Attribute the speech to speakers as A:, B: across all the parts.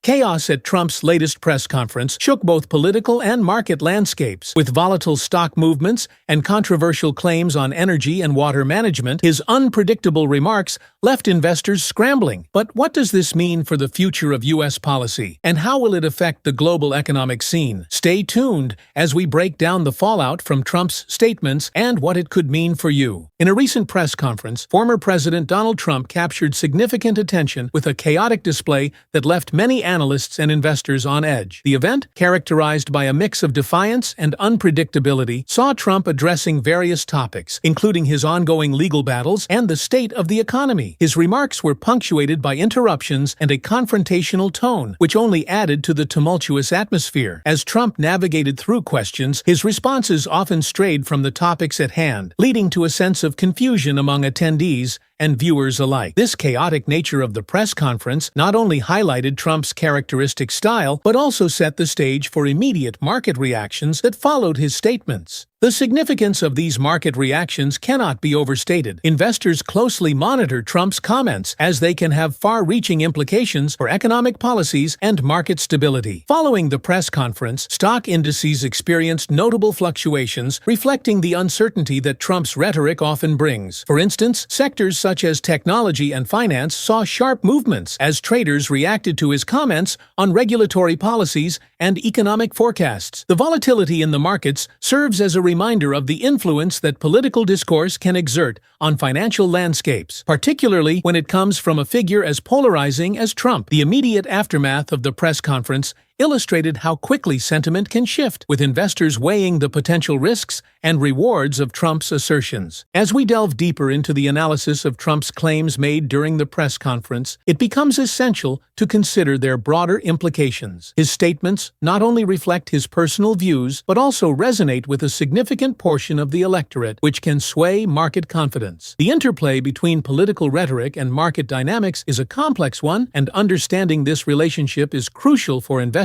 A: Chaos at Trump's latest press conference shook both political and market landscapes. With volatile stock movements and controversial claims on energy and water management, his unpredictable remarks left investors scrambling. But what does this mean for the future of U.S. policy, and how will it affect the global economic scene? Stay tuned as we break down the fallout from Trump's statements and what it could mean for you. In a recent press conference, former President Donald Trump captured significant attention with a chaotic display that left many analysts and investors on edge. The event, characterized by a mix of defiance and unpredictability, saw Trump addressing various topics, including his ongoing legal battles and the state of the economy. His remarks were punctuated by interruptions and a confrontational tone, which only added to the tumultuous atmosphere. As Trump navigated through questions, his responses often strayed from the topics at hand, leading to a sense of confusion among attendees and viewers alike. This chaotic nature of the press conference not only highlighted Trump's characteristic style, but also set the stage for immediate market reactions that followed his statements. The significance of these market reactions cannot be overstated. Investors closely monitor Trump's comments, as they can have far-reaching implications for economic policies and market stability. Following the press conference, stock indices experienced notable fluctuations, reflecting the uncertainty that Trump's rhetoric often brings. For instance, sectors such as technology and finance saw sharp movements as traders reacted to his comments on regulatory policies and economic forecasts. The volatility in the markets serves as a reminder of the influence that political discourse can exert on financial landscapes, particularly when it comes from a figure as polarizing as Trump. The immediate aftermath of the press conference illustrated how quickly sentiment can shift, with investors weighing the potential risks and rewards of Trump's assertions. As we delve deeper into the analysis of Trump's claims made during the press conference, it becomes essential to consider their broader implications. His statements not only reflect his personal views, but also resonate with a significant portion of the electorate, which can sway market confidence. The interplay between political rhetoric and market dynamics is a complex one, and understanding this relationship is crucial for investors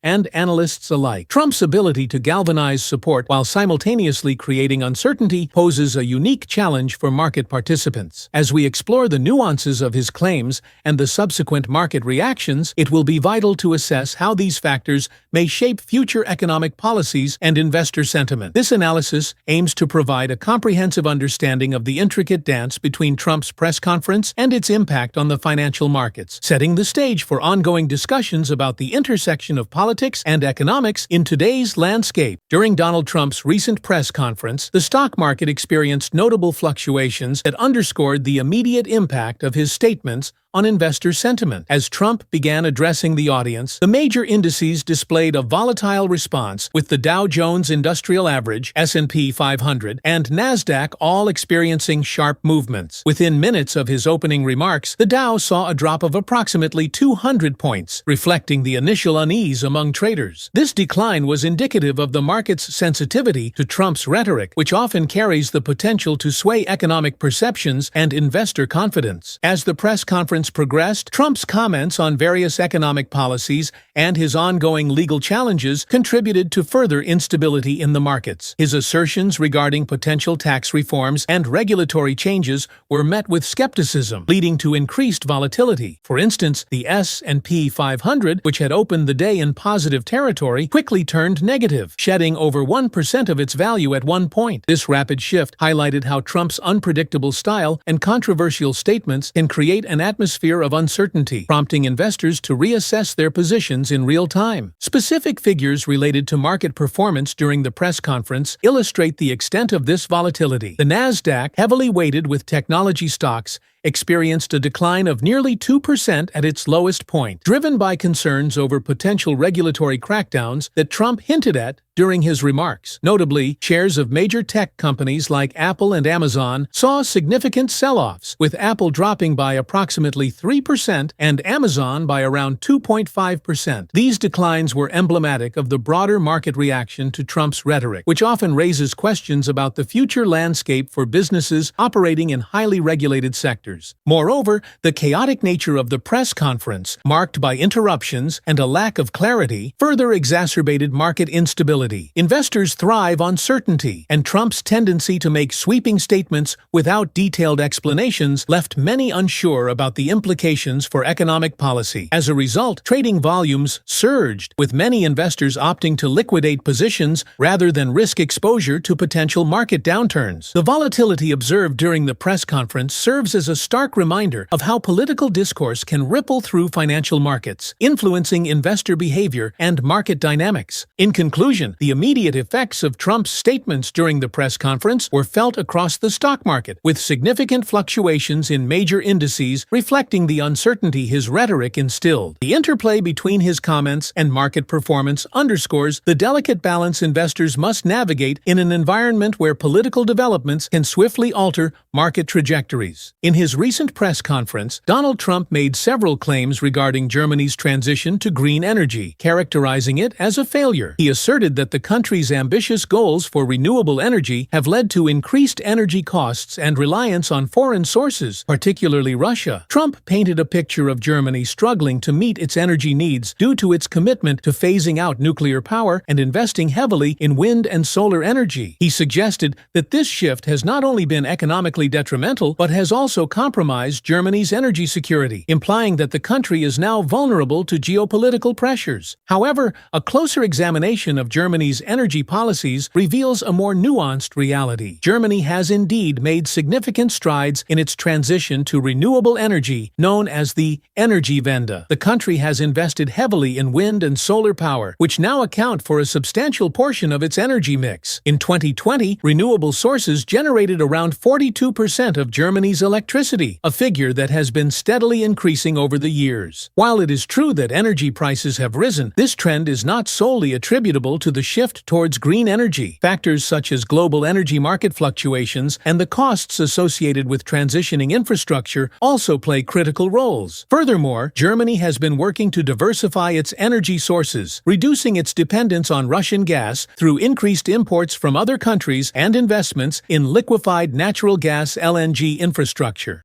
A: and analysts alike. Trump's ability to galvanize support while simultaneously creating uncertainty poses a unique challenge for market participants. As we explore the nuances of his claims and the subsequent market reactions, it will be vital to assess how these factors may shape future economic policies and investor sentiment. This analysis aims to provide a comprehensive understanding of the intricate dance between Trump's press conference and its impact on the financial markets, setting the stage for ongoing discussions about the intersection of politics and economics in today's landscape. During Donald Trump's recent press conference, the stock market experienced notable fluctuations that underscored the immediate impact of his statements on investor sentiment. As Trump began addressing the audience, the major indices displayed a volatile response, with the Dow Jones Industrial Average, S&P 500, and NASDAQ all experiencing sharp movements. Within minutes of his opening remarks, the Dow saw a drop of approximately 200 points, reflecting the initial unease among traders. This decline was indicative of the market's sensitivity to Trump's rhetoric, which often carries the potential to sway economic perceptions and investor confidence. As the press conference progressed, Trump's comments on various economic policies and his ongoing legal challenges contributed to further instability in the markets. His assertions regarding potential tax reforms and regulatory changes were met with skepticism, leading to increased volatility. For instance, the S&P 500, which had opened the day in positive territory, quickly turned negative, shedding over 1% of its value at one point. This rapid shift highlighted how Trump's unpredictable style and controversial statements can create an atmosphere of uncertainty, prompting investors to reassess their positions in real time. Specific figures related to market performance during the press conference illustrate the extent of this volatility. The NASDAQ, heavily weighted with technology stocks, experienced a decline of nearly 2% at its lowest point, driven by concerns over potential regulatory crackdowns that Trump hinted at during his remarks. Notably, shares of major tech companies like Apple and Amazon saw significant sell-offs, with Apple dropping by approximately 3% and Amazon by around 2.5%. These declines were emblematic of the broader market reaction to Trump's rhetoric, which often raises questions about the future landscape for businesses operating in highly regulated sectors. investors. Moreover, the chaotic nature of the press conference, marked by interruptions and a lack of clarity, further exacerbated market instability. Investors thrive on certainty, and Trump's tendency to make sweeping statements without detailed explanations left many unsure about the implications for economic policy. As a result, trading volumes surged, with many investors opting to liquidate positions rather than risk exposure to potential market downturns. The volatility observed during the press conference serves as a stark reminder of how political discourse can ripple through financial markets, influencing investor behavior and market dynamics. In conclusion, the immediate effects of Trump's statements during the press conference were felt across the stock market, with significant fluctuations in major indices reflecting the uncertainty his rhetoric instilled. The interplay between his comments and market performance underscores the delicate balance investors must navigate in an environment where political developments can swiftly alter market trajectories. In his recent press conference, Donald Trump made several claims regarding Germany's transition to green energy, characterizing it as a failure. He asserted that the country's ambitious goals for renewable energy have led to increased energy costs and reliance on foreign sources, particularly Russia. Trump painted a picture of Germany struggling to meet its energy needs due to its commitment to phasing out nuclear power and investing heavily in wind and solar energy. He suggested that this shift has not only been economically detrimental, but has also compromised Germany's energy security, implying that the country is now vulnerable to geopolitical pressures. However, a closer examination of Germany's energy policies reveals a more nuanced reality. Germany has indeed made significant strides in its transition to renewable energy, known as the Energiewende. The country has invested heavily in wind and solar power, which now account for a substantial portion of its energy mix. In 2020, renewable sources generated around 42% of Germany's electricity, a figure that has been steadily increasing over the years. While it is true that energy prices have risen, this trend is not solely attributable to the shift towards green energy. Factors such as global energy market fluctuations and the costs associated with transitioning infrastructure also play critical roles. Furthermore, Germany has been working to diversify its energy sources, reducing its dependence on Russian gas through increased imports from other countries and investments in liquefied natural gas (LNG) infrastructure.